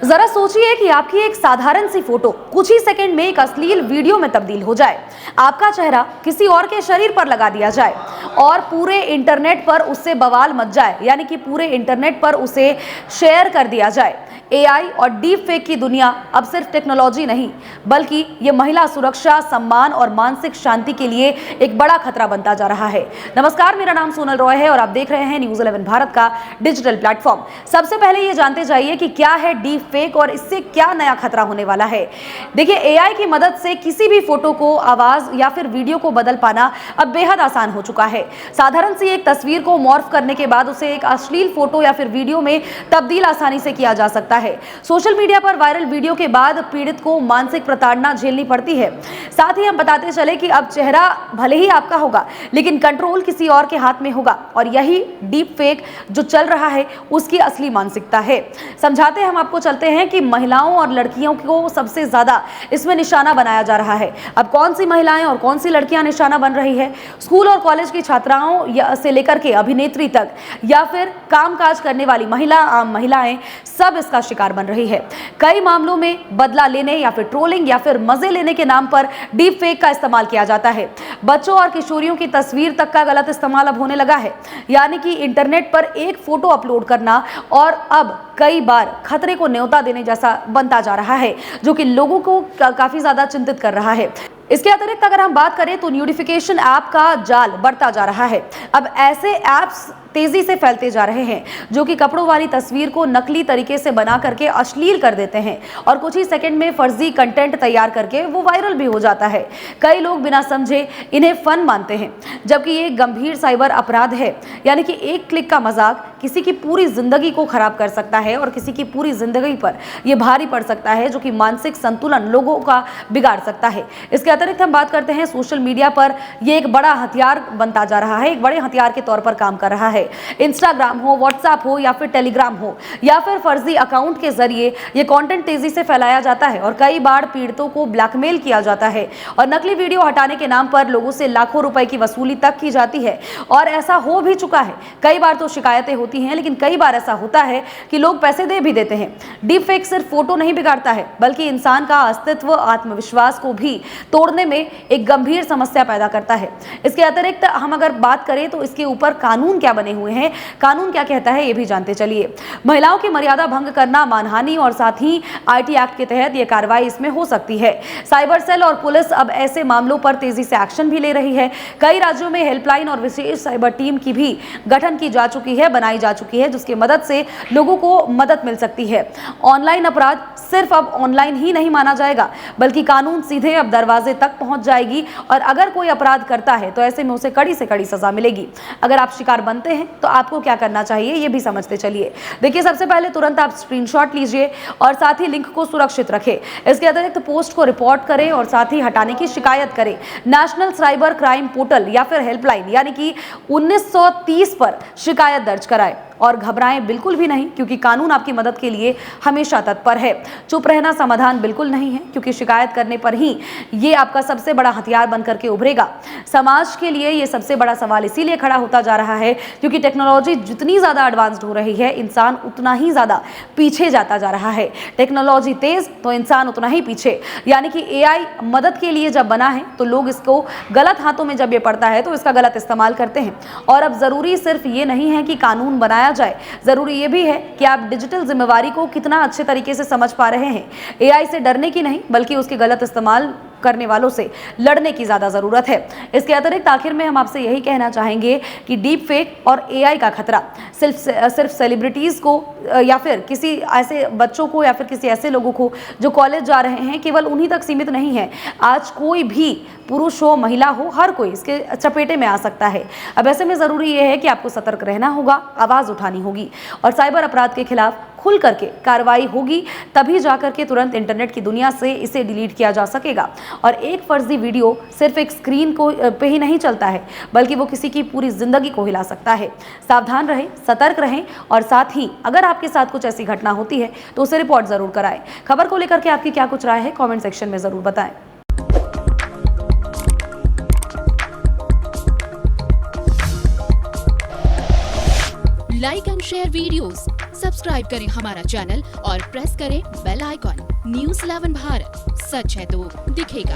जरा सोचिए कि आपकी एक साधारण सी फोटो कुछ ही सेकंड में एक अश्लील वीडियो में तब्दील हो जाए, आपका चेहरा किसी और के शरीर पर लगा दिया जाए और पूरे इंटरनेट पर उससे बवाल मच जाए, यानी कि पूरे इंटरनेट पर उसे शेयर कर दिया जाए। एआई और डीप फेक की दुनिया अब सिर्फ टेक्नोलॉजी नहीं, बल्कि ये महिला सुरक्षा, सम्मान और मानसिक शांति के लिए एक बड़ा खतरा बनता जा रहा है। नमस्कार, मेरा नाम सोनल रॉय है और आप देख रहे हैं न्यूज़ 11 भारत का डिजिटल प्लेटफॉर्म। सबसे पहले ये जानते जाइए कि क्या है डीप फेक और इससे क्या नया खतरा होने वाला है। देखिए, एआई की मदद से किसी भी फोटो को, आवाज या फिर वीडियो को बदल पाना अब बेहद आसान हो चुका है। साधारण सी एक तस्वीर को मॉर्फ करने के बाद उसे एक अश्लील फोटो या फिर वीडियो में तब्दील आसानी से किया जा सकता है। सोशल मीडिया पर वायरल वीडियो के बाद पीड़ित को मानसिक प्रताड़ना झेलनी पड़ती है। साथ ही हम बताते चले कि अब चेहरा भले ही आपका होगा, लेकिन कंट्रोल किसी और के हाथ में होगा और यही डीप फेक जो चल रहा है उसकी असली मानसिकता है। समझाते हम आपको चलते हैं कि महिलाओं और लड़कियों को सबसे ज्यादा इसमें निशाना बनाया जा रहा है। अब कौन सी महिलाएं और कौन सी लड़कियां निशाना बन रही है? स्कूल और कॉलेज की छात्राओं से लेकर के अभिनेत्री तक, या फिर कामकाज करने वाली आम महिलाएं सब इसका शिकार बन रही है। कई मामलों में बदला लेने या फिर ट्रोलिंग या फिर मजे लेने के नाम पर डीप फेक का इस्तेमाल किया जाता है। बच्चों और किशोरियों की तस्वीर तक का गलत इस्तेमाल अब होने लगा है, यानी कि इंटरनेट पर एक फोटो अपलोड करना और अब कई बार खतरे को न्योता देने जैसा बनता जा रहा है, जो कि लोगों को काफी ज्यादा चिंतित कर रहा है। इसके अतिरिक्त अगर हम बात करें तो न्यूटिफिकेशन ऐप का जाल बढ़ता जा रहा है। अब ऐसे ऐप्स तेजी से फैलते जा रहे हैं जो कि कपड़ों वाली तस्वीर को नकली तरीके से बना करके अश्लील कर देते हैं और कुछ ही सेकंड में फर्जी कंटेंट तैयार करके वो वायरल भी हो जाता है। कई लोग बिना समझे इन्हें फन मानते हैं, जबकि ये गंभीर साइबर अपराध है। यानी कि एक क्लिक का मजाक किसी की पूरी जिंदगी को खराब कर सकता है और किसी की पूरी जिंदगी पर यह भारी पड़ सकता है, जो कि मानसिक संतुलन लोगों का बिगाड़ सकता है। इसके अतिरिक्त हम बात करते हैं सोशल मीडिया पर ये एक बड़ा हथियार बनता जा रहा है, एक बड़े हथियार के तौर पर काम कर रहा है। इंस्टाग्राम हो, व्हाट्सएप हो या फिर टेलीग्राम हो या फिर फर्जी अकाउंट के जरिए ये कंटेंट तेजी से फैलाया जाता है और कई बार पीड़ितों को ब्लैकमेल किया जाता है और नकली वीडियो हटाने के नाम पर लोगों से लाखों रुपए की वसूली तक की जाती है। और ऐसा हो भी चुका है। कई बार तो शिकायतें होती हैं, लेकिन कई बार ऐसा होता है कि लोग पैसे दे भी देते हैं। डीप फेक सिर्फ फोटो नहीं बिगाड़ता है, बल्कि इंसान का अस्तित्व, आत्मविश्वास को भी तोड़ने में एक गंभीर समस्या पैदा करता है। इसके अतिरिक्त हम अगर बात करें तो इसके ऊपर कानून क्या बने हुए हैं, कानून क्या कहता है, ये भी जानते चलिए। महिलाओं की मर्यादा भंग करना, मानहानि और साथ ही आईटी एक्ट के तहत यह कार्रवाई इसमें हो सकती है। साइबर सेल और पुलिस अब ऐसे मामलों पर तेजी से एक्शन भी ले रही है। कई राज्यों में हेल्पलाइन और विशेष साइबर टीम की भी गठन की जा चुकी है, बनाई जा चुकी है, जिसकी मदद से लोगों को मदद मिल सकती है। ऑनलाइन अपराध सिर्फ अब ऑनलाइन ही नहीं माना जाएगा, बल्कि कानून सीधे अब दरवाजे तक पहुंच जाएगी और अगर कोई अपराध करता है तो ऐसे में उसे कड़ी से कड़ी सजा मिलेगी। अगर आप शिकार बनते हैं तो आपको क्या करना चाहिए, ये भी समझते चलिए। देखिए, सबसे पहले तुरंत आप स्क्रीनशॉट लीजिए और साथ ही लिंक को सुरक्षित रखें। इसके अतिरिक्त पोस्ट को रिपोर्ट करें और साथ ही हटाने की शिकायत करें। नेशनल साइबर क्राइम पोर्टल या फिर हेल्पलाइन यानी कि 1930 पर शिकायत दर्ज कराएं और घबराएं बिल्कुल भी नहीं, क्योंकि कानून आपकी मदद के लिए हमेशा तत्पर है। चुप रहना समाधान बिल्कुल नहीं है, क्योंकि शिकायत करने पर ही ये आपका सबसे बड़ा हथियार बनकर के उभरेगा। समाज के लिए ये सबसे बड़ा सवाल इसीलिए खड़ा होता जा रहा है क्योंकि टेक्नोलॉजी जितनी ज़्यादा एडवांस्ड हो रही है, इंसान उतना ही ज़्यादा पीछे जाता जा रहा है। टेक्नोलॉजी तेज तो इंसान उतना ही पीछे। यानी कि एआई मदद के लिए जब बना है तो लोग इसको गलत हाथों में जब ये पड़ता है तो इसका गलत इस्तेमाल करते हैं। और अब ज़रूरी सिर्फ ये नहीं है कि कानून बनाया जाए, जरूरी ये भी है कि आप डिजिटल जिम्मेवारी को कितना अच्छे तरीके से समझ पा रहे हैं। एआई से डरने की नहीं, बल्कि उसके गलत इस्तेमाल करने वालों से लड़ने की ज्यादा जरूरत है। इसके अतिरिक्त आखिर में हम आपसे यही कहना चाहेंगे कि डीप फेक और एआई का खतरा सिर्फ सेलिब्रिटीज को या फिर किसी ऐसे बच्चों को या फिर किसी ऐसे लोगों को जो कॉलेज जा रहे हैं, केवल उन्हीं तक सीमित नहीं है। आज कोई भी पुरुष हो, महिला हो, हर कोई इसके चपेटे में आ सकता है। अब ऐसे में जरूरी यह है कि आपको सतर्क रहना होगा, आवाज उठानी होगी और साइबर अपराध के खिलाफ खुल करके कार्रवाई होगी, तभी जाकर के तुरंत इंटरनेट की दुनिया से इसे डिलीट किया जा सकेगा। और एक फर्जी वीडियो सिर्फ एक स्क्रीन को पे ही नहीं चलता है, बल्कि वो किसी की पूरी जिंदगी को हिला सकता है। सावधान रहें, सतर्क रहें और साथ ही अगर आपके साथ कुछ ऐसी घटना होती है तो उसे रिपोर्ट जरूर कराएं। खबर को लेकर के आपकी क्या कुछ राय है, कमेंट सेक्शन में जरूर बताएं। Like and share videos, subscribe करें हमारा चैनल और प्रेस करें बेल आइकॉन। News 11 भारत, सच है तो दिखेगा।